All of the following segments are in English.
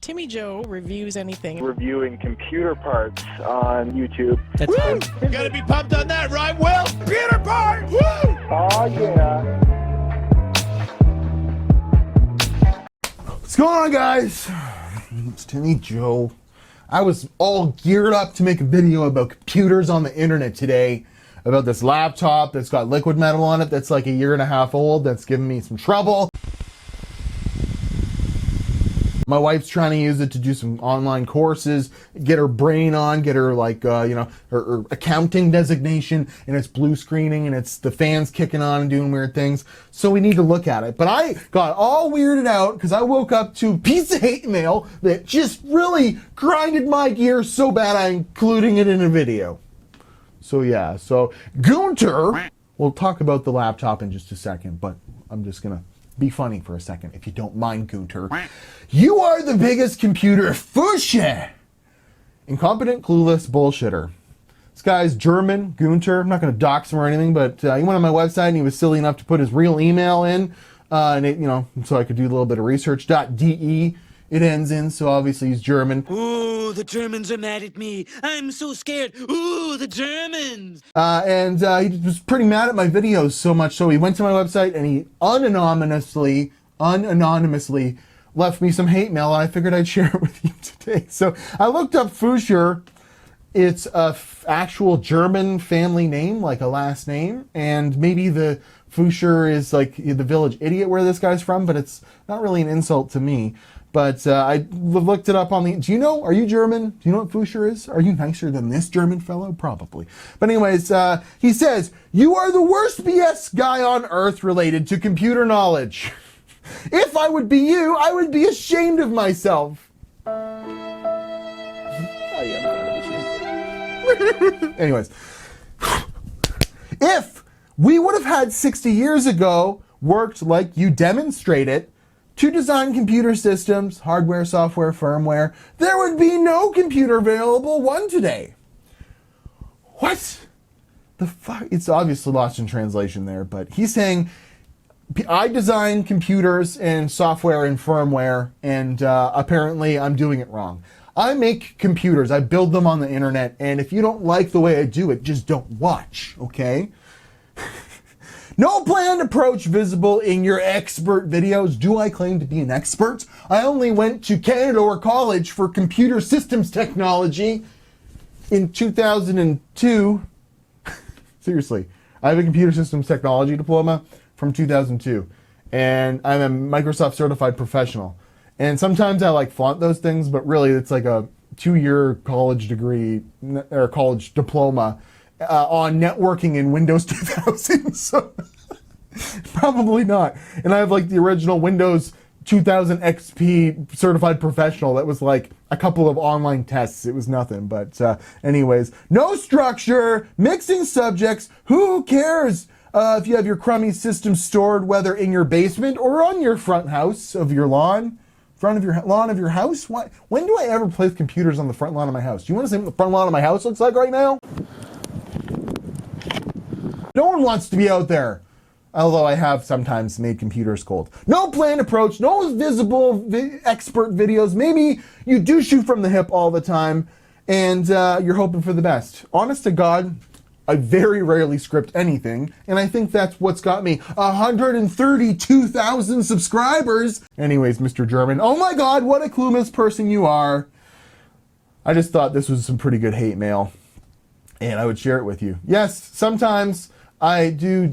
Timmy Joe reviews anything. Reviewing computer parts on YouTube. That's Woo! Gotta be pumped on that, right, Will? Computer parts! Woo! Oh, yeah. What's going on, guys? It's Timmy Joe. I was all geared up to make a video about computers on the internet today, about this laptop that's got liquid metal on it that's like a year and a half old, that's giving me some trouble. My wife's trying to use it to do some online courses, get her brain on, get her like, her accounting designation, and it's blue screening and it's the fans kicking on and doing weird things. So we need to look at it. But I got all weirded out because I woke up to a piece of hate mail that just really grinded my gears so bad I'm including it in a video. So yeah, so Gunter, we'll talk about the laptop in just a second, but I'm just gonna be funny for a second, if you don't mind, Gunter. You are the biggest computer fusche. Incompetent, clueless bullshitter. This guy's German, Gunter. I'm not going to dox him or anything, but he went on my website and he was silly enough to put his real email in, and it, so I could do a little bit of research. .de it ends in, so obviously he's German. Ooh, the Germans are mad at me. I'm so scared. Ooh, the Germans. And he was pretty mad at my videos so much so he went to my website and he unanonymously left me some hate mail, and I figured I'd share it with you today. So I looked up Fuscher. It's a actual German family name, like a last name, and maybe the Fuscher is like the village idiot where this guy's from, but it's not really an insult to me. But I looked it up on the... Are you German? Do you know what Fuscher is? Are you nicer than this German fellow? Probably. But anyways, he says, you are the worst BS guy on earth related to computer knowledge. If I would be you, I would be ashamed of myself. Anyways. If we would have had 60 years ago worked like you demonstrate it, to design computer systems, hardware, software, firmware, there would be no computer available one today. What the fuck? It's obviously lost in translation there, but he's saying, I design computers and software and firmware, and apparently I'm doing it wrong. I make computers, I build them on the internet, and if you don't like the way I do it, just don't watch, okay? No planned approach visible in your expert videos. Do I claim to be an expert? I only went to Canada or college for computer systems technology in 2002. Seriously, I have a computer systems technology diploma from 2002, and I'm a Microsoft certified professional. And sometimes I like flaunt those things, but really it's like a 2-year college degree or college diploma on networking in Windows 2000, so probably not. And I have like the original Windows 2000 XP certified professional that was like a couple of online tests. It was nothing, but anyways, no structure, mixing subjects. Who cares if you have your crummy system stored whether in your basement or on your front house of your lawn? Front of your lawn of your house? What? When do I ever place computers on the front lawn of my house? Do you want to see what the front lawn of my house looks like right now? No one wants to be out there, although I have sometimes made computers cold. No planned approach, no visible expert videos. Maybe you do shoot from the hip all the time, and you're hoping for the best. Honest to God, I very rarely script anything, and I think that's what's got me 132,000 subscribers. Anyways, Mr. German, oh my God, what a clueless person you are. I just thought this was some pretty good hate mail, and I would share it with you. Yes, sometimes I do,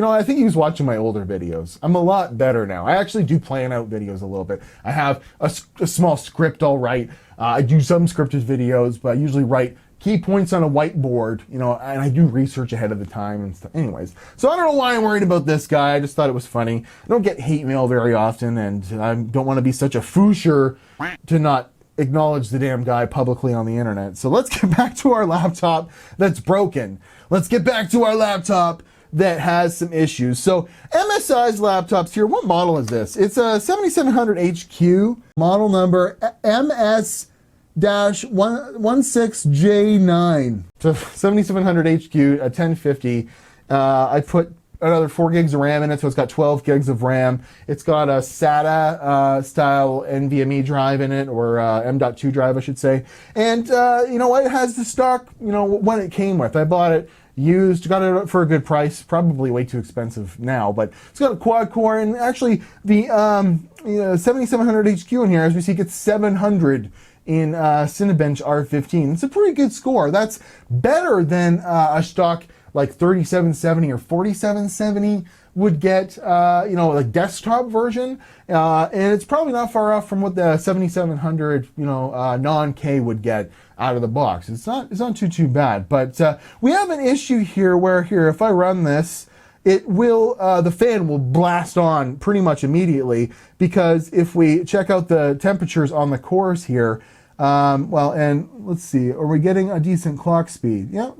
I think he was watching my older videos. I'm a lot better now. I actually do plan out videos a little bit. I have a small script I'll write. I do some scripted videos, but I usually write key points on a whiteboard, and I do research ahead of the time and stuff. Anyways, so I don't know why I'm worried about this guy. I just thought it was funny. I don't get hate mail very often, and I don't want to be such a Fuscher to not acknowledge the damn guy publicly on the internet. So let's get back to our laptop that's broken. Let's get back to our laptop that has some issues. So MSI's laptops here, what model is this? It's a 7700 HQ, model number MS-16J9. So 7700 HQ, a 1050. I put another 4 gigs of RAM in it, so it's got 12 gigs of RAM. It's got a SATA style NVMe drive in it, or M.2 drive, I should say. And you know what? It has the stock, you know, what it came with. I bought it used, got it for a good price, probably way too expensive now, but it's got a quad core, and actually the 7700 HQ in here, as we see, gets 700 in Cinebench R15. It's a pretty good score. That's better than a stock like 3770 or 4770 would get, you know, like desktop version, and it's probably not far off from what the 7700, you know, non-K would get out of the box. It's not too bad, but we have an issue here where if I run this, it will, the fan will blast on pretty much immediately, because if we check out the temperatures on the cores here, well, and let's see, are we getting a decent clock speed? Yeah,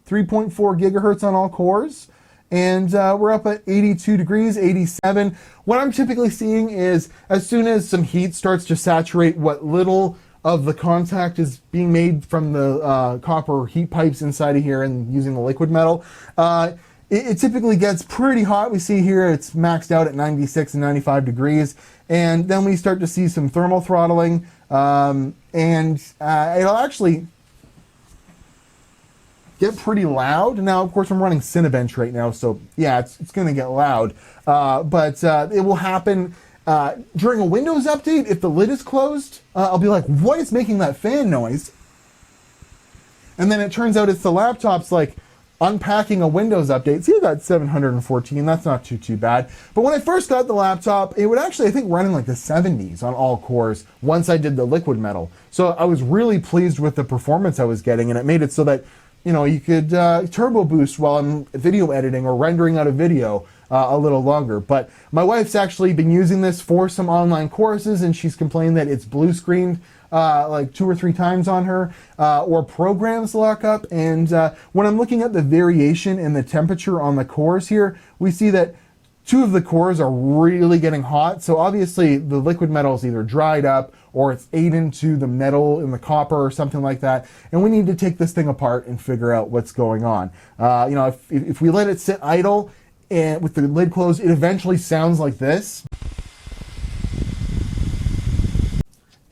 3.4 gigahertz on all cores. And we're up at 82 degrees, 87. What I'm typically seeing is, as soon as some heat starts to saturate what little of the contact is being made from the copper heat pipes inside of here and using the liquid metal, it typically gets pretty hot. We see here it's maxed out at 96 and 95 degrees. And then we start to see some thermal throttling. And it'll actually get pretty loud. Now, of course, I'm running Cinebench right now, so yeah, it's going to get loud. But it will happen during a Windows update. If the lid is closed, I'll be like, what is making that fan noise? And then it turns out it's the laptop's like unpacking a Windows update. See, that's 714. That's not too bad. But when I first got the laptop, it would actually, I think, run in like the 70s on all cores once I did the liquid metal. So I was really pleased with the performance I was getting, and it made it so that, you know, you could turbo boost while I'm video editing or rendering out a video a little longer. But my wife's actually been using this for some online courses, and she's complained that it's blue screened like 2 or 3 times on her, or programs lock up. And when I'm looking at the variation in the temperature on the cores here, we see that 2 of the cores are really getting hot. So obviously the liquid metal is either dried up or it's ate into the metal in the copper or something like that. And we need to take this thing apart and figure out what's going on. You know, if we let it sit idle and with the lid closed, it eventually sounds like this.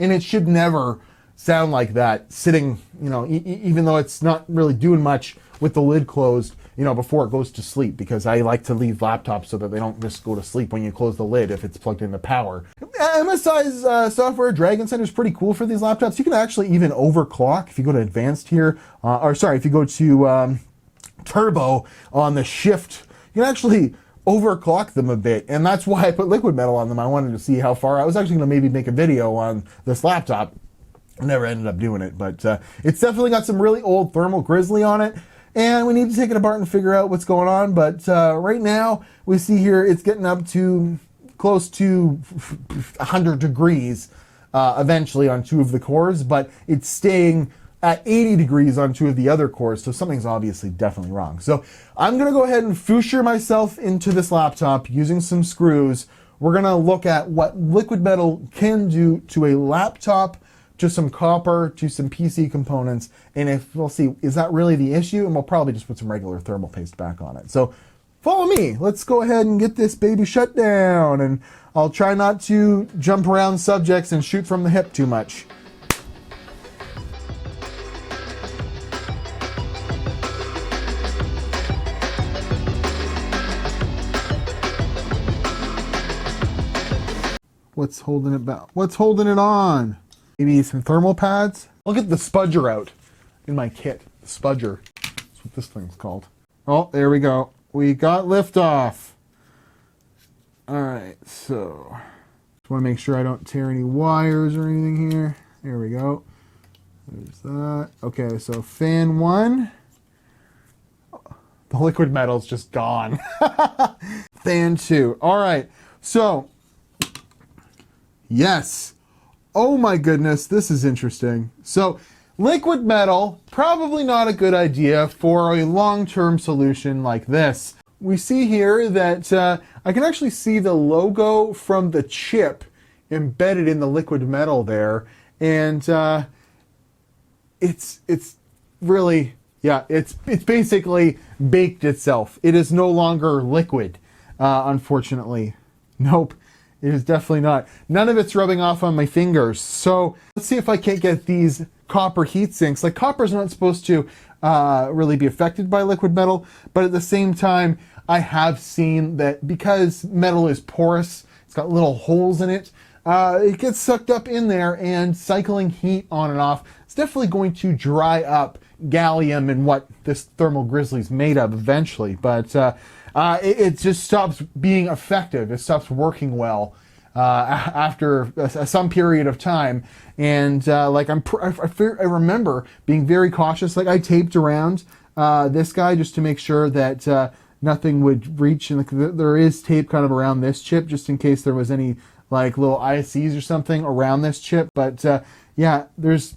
And it should never sound like that sitting, you know, even though it's not really doing much with the lid closed, you know, before it goes to sleep, because I like to leave laptops so that they don't just go to sleep when you close the lid if it's plugged into power. MSI's software, Dragon Center, is pretty cool for these laptops. You can actually even overclock if you go to advanced here, if you go to turbo on the shift, you can actually overclock them a bit, and that's why I put liquid metal on them. I wanted to see how far. I was actually going to maybe make a video on this laptop. I never ended up doing it, but it's definitely got some really old thermal grizzly on it, and we need to take it apart and figure out what's going on. But right now, we see here it's getting up to close to 100 degrees eventually on 2 of the cores, but it's staying at 80 degrees on 2 of the other cores, so something's obviously definitely wrong. So I'm going to go ahead and fusher myself into this laptop using some screws. We're going to look at what liquid metal can do to a laptop, to some copper, to some PC components, and if we'll see, is that really the issue? And we'll probably just put some regular thermal paste back on it. So follow me. Let's go ahead and get this baby shut down, and I'll try not to jump around subjects and shoot from the hip too much. What's holding it back? What's holding it on? Maybe some thermal pads? I'll get the spudger out in my kit. The spudger. That's what this thing's called. Oh, there we go. We got liftoff. Alright, so just want to make sure I don't tear any wires or anything here. There we go. There's that. Okay, so fan 1. The liquid metal's just gone. Fan 2. Alright, so yes. Oh my goodness, this is interesting. So liquid metal, probably not a good idea for a long-term solution like this. We see here that I can actually see the logo from the chip embedded in the liquid metal there. And it's really Yeah, it's basically baked itself. It is no longer liquid, unfortunately. Nope, it is definitely not. None of it's rubbing off on my fingers. So let's see if I can't get these copper heat sinks. Like, copper's not supposed to really be affected by liquid metal, but at the same time, I have seen that because metal is porous, it's got little holes in it, it gets sucked up in there, and cycling heat on and off is definitely going to dry up gallium and what this thermal grizzly is made of eventually. But it just stops being effective. It stops working well after some period of time. And like I remember being very cautious. Like, I taped around this guy just to make sure that nothing would reach. And there is tape kind of around this chip just in case there was any like little ICs or something around this chip. But yeah, there's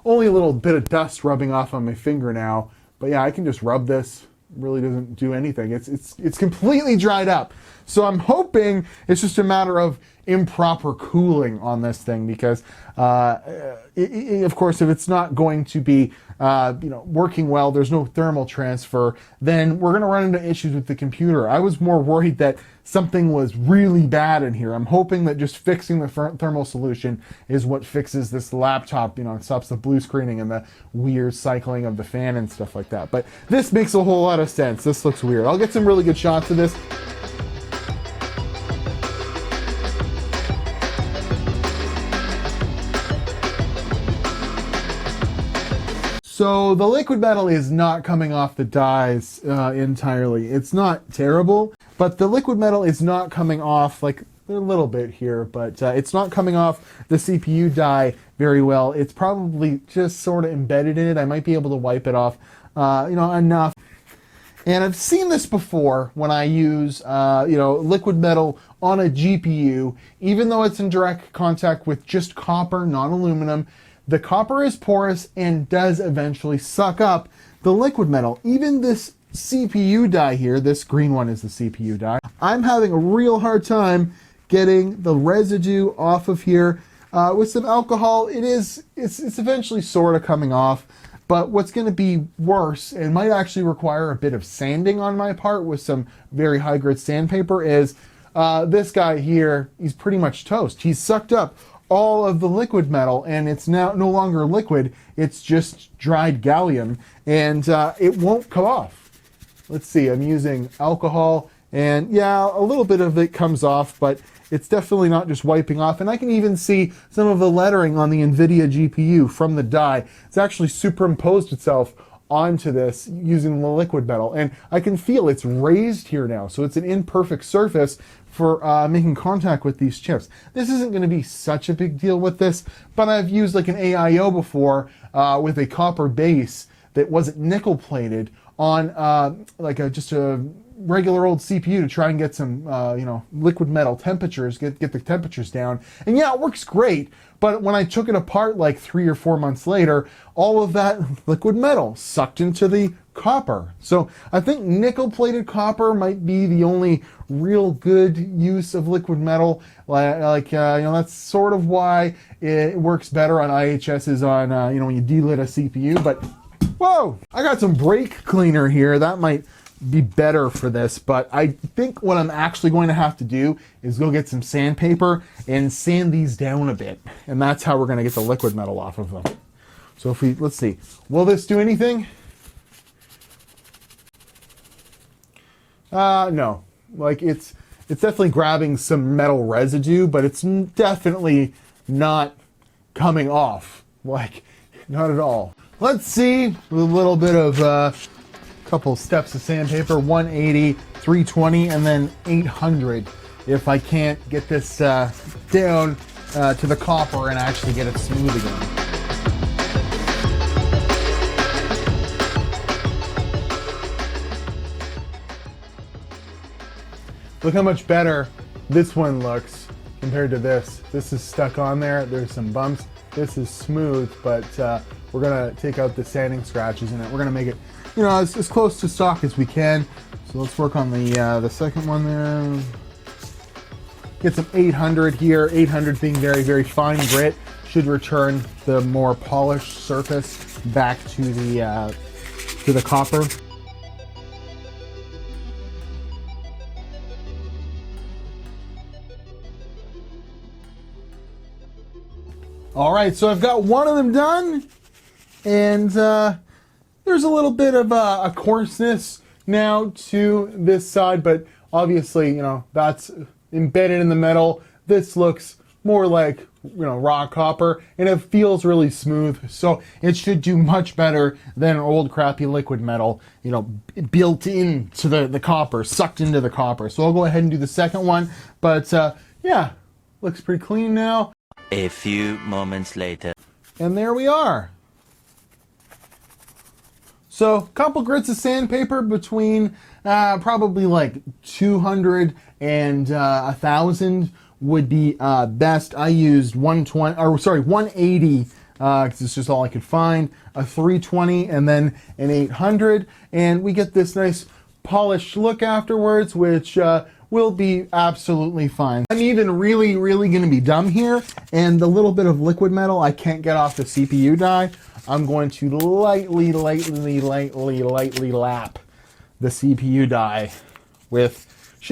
only a little bit of dust rubbing off on my finger now. But yeah, I can just rub this. It really doesn't do anything. It's completely dried up. So I'm hoping it's just a matter of improper cooling on this thing, because of course, if it's not going to be working well, there's no thermal transfer, then we're going to run into issues with the computer. I was more worried that something was really bad in here. I'm hoping that just fixing the thermal solution is what fixes this laptop, and stops the blue screening and the weird cycling of the fan and stuff like that. But this makes a whole lot of sense. This looks weird. I'll get some really good shots of this. So the liquid metal is not coming off the dies entirely. It's not terrible, but the liquid metal is not coming off, like a little bit here, but it's not coming off the CPU die very well. It's probably just sort of embedded in it. I might be able to wipe it off, enough. And I've seen this before when I use, liquid metal on a GPU, even though it's in direct contact with just copper, not aluminum. The copper is porous and does eventually suck up the liquid metal. Even this CPU die here, this green one is the CPU die, I'm having a real hard time getting the residue off of here. With some alcohol, it's eventually sort of coming off. But what's going to be worse, and might actually require a bit of sanding on my part with some very high grit sandpaper, is this guy here. He's pretty much toast. He's sucked up all of the liquid metal, and it's now no longer liquid. It's just dried gallium, and it won't come off. Let's see, I'm using alcohol, and yeah, a little bit of it comes off, but it's definitely not just wiping off. And I can even see some of the lettering on the NVIDIA GPU from the die. It's actually superimposed itself onto this using the liquid metal, and I can feel it's raised here now, so it's an imperfect surface for making contact with these chips. This isn't going to be such a big deal with this, but I've used like an AIO before with a copper base that wasn't nickel plated on just a regular old CPU to try and get some liquid metal temperatures, get the temperatures down. And yeah, it works great, but when I took it apart like 3 or 4 months later, all of that liquid metal sucked into the copper. So I think nickel plated copper might be the only real good use of liquid metal. That's sort of why it works better on IHSs on when you delit a CPU. But whoa, I got some brake cleaner here. That might be better for this, but I think what I'm actually going to have to do is go get some sandpaper and sand these down a bit, and that's how we're going to get the liquid metal off of them. So let's see, will this do anything? No, like it's definitely grabbing some metal residue, but it's definitely not coming off, like not at all. Let's see with a little bit of couple steps of sandpaper, 180, 320, and then 800, if I can't get this down to the copper and actually get it smooth again. Look how much better this one looks compared to this. This is stuck on there. There's some bumps. This is smooth, but we're gonna take out the sanding scratches in it. We're gonna make it as close to stock as we can. So let's work on the second one there. Get some 800 here, 800 being very, very fine grit. should return the more polished surface back to the copper. All right, so I've got one of them done, and there's a little bit of a coarseness now to this side, but obviously, you know, that's embedded in the metal. This looks more like, you know, raw copper, and it feels really smooth, so it should do much better than old crappy liquid metal, you know, built into the copper, sucked into the copper. So I'll go ahead and do the second one, but yeah, looks pretty clean now. A few moments later. And there we are. So a couple grits of sandpaper between probably like 200 and 1,000 would be best. I used 180 because it's just all I could find, a 320 and then an 800, and we get this nice polished look afterwards, which will be absolutely fine. I'm even really going to be dumb here, and the little bit of liquid metal I can't get off the CPU die. I'm going to lightly lap the CPU die with,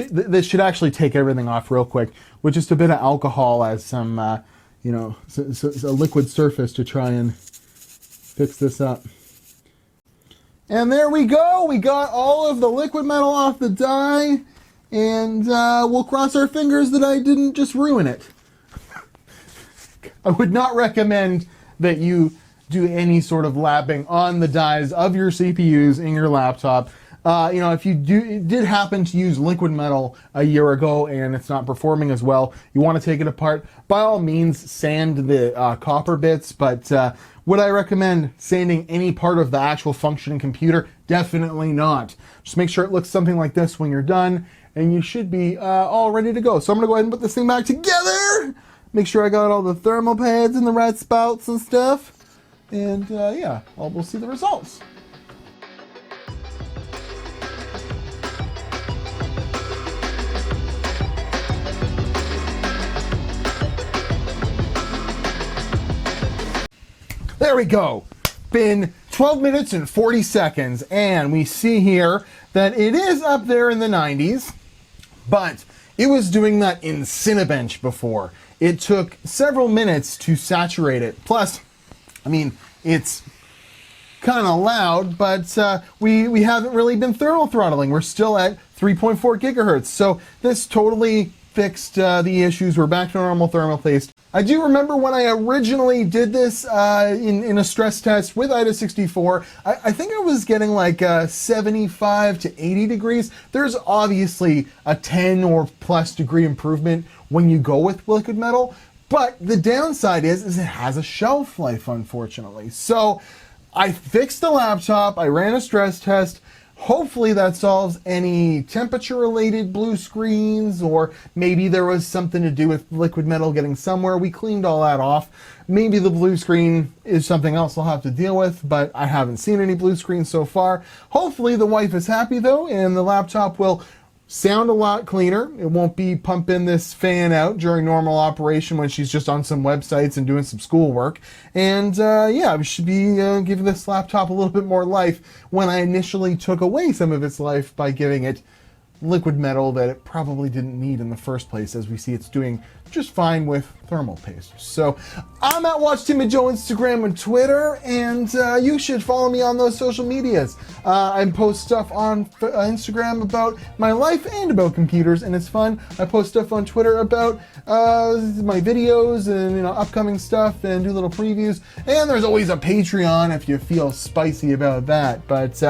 this should actually take everything off real quick, with just a bit of alcohol as some, you know, a liquid surface to try and fix this up. And there we go, we got all of the liquid metal off the die. And we'll cross our fingers that I didn't just ruin it. I would not recommend that you do any sort of lapping on the dies of your CPUs in your laptop. You know, if you did happen to use liquid metal a year ago and it's not performing as well, you want to take it apart, by all means sand the copper bits, but would I recommend sanding any part of the actual functioning computer? Definitely not. Just make sure it looks something like this when you're done, and you should be all ready to go. So I'm gonna go ahead and put this thing back together. Make sure I got all the thermal pads in the right spouts and stuff. And yeah, we'll see the results. There we go. Been 12 minutes and 40 seconds, and we see here that it is up there in the 90s. But it was doing that in Cinebench before. It took several minutes to saturate it. Plus, I mean, it's kind of loud, but we haven't really been thermal throttling. We're still at 3.4 gigahertz. So this totally fixed the issues. We're back to normal thermal paste. I do remember when I originally did this in a stress test with IDA64, I think I was getting like 75 to 80 degrees. There's obviously a 10 or plus degree improvement when you go with liquid metal, but the downside is it has a shelf life, unfortunately. So I fixed the laptop, I ran a stress test. Hopefully that solves any temperature-related blue screens, or maybe there was something to do with liquid metal getting somewhere. We cleaned all that off. Maybe the blue screen is something else I'll have to deal with, but I haven't seen any blue screens so far. Hopefully the wife is happy though, and the laptop will sound a lot cleaner. It won't be pumping this fan out during normal operation when she's just on some websites and doing some schoolwork. And yeah, we should be giving this laptop a little bit more life when I initially took away some of its life by giving it liquid metal that it probably didn't need in the first place, as we see it's doing just fine with thermal paste. So I'm at Watch Timmy Joe Instagram and Twitter, and you should follow me on those social medias. I post stuff on Instagram about my life and about computers, and it's fun. I post stuff on Twitter about my videos and, you know, upcoming stuff, and do little previews. And there's always a Patreon if you feel spicy about that. But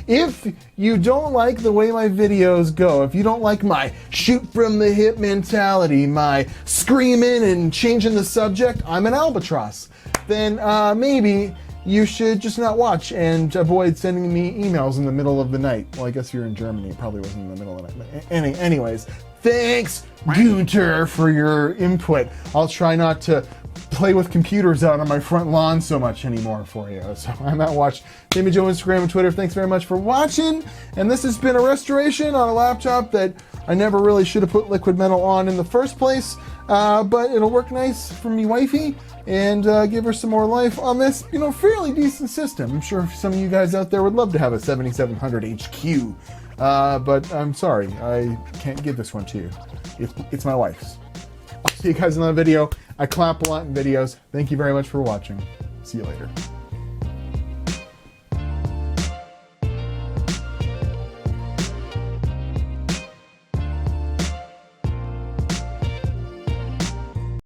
if you don't like the way my videos go, if you don't like my shoot from the hip mentality, my screaming and changing the subject, I'm an albatross, then maybe you should just not watch and avoid sending me emails in the middle of the night. Well, I guess you're in Germany, it probably wasn't in the middle of the night. Anyways, thanks, Gunter, for your input. I'll try not to play with computers out on my front lawn so much anymore for you. So I'm at Watch Timmy Joe Instagram and Twitter. Thanks very much for watching. And this has been a restoration on a laptop that I never really should have put liquid metal on in the first place, but it'll work nice for me wifey and give her some more life on this, fairly decent system. I'm sure some of you guys out there would love to have a 7700 HQ, but I'm sorry, I can't give this one to you. It's my wife's. I'll see you guys in another video. I clap a lot in videos. Thank you very much for watching. See you later.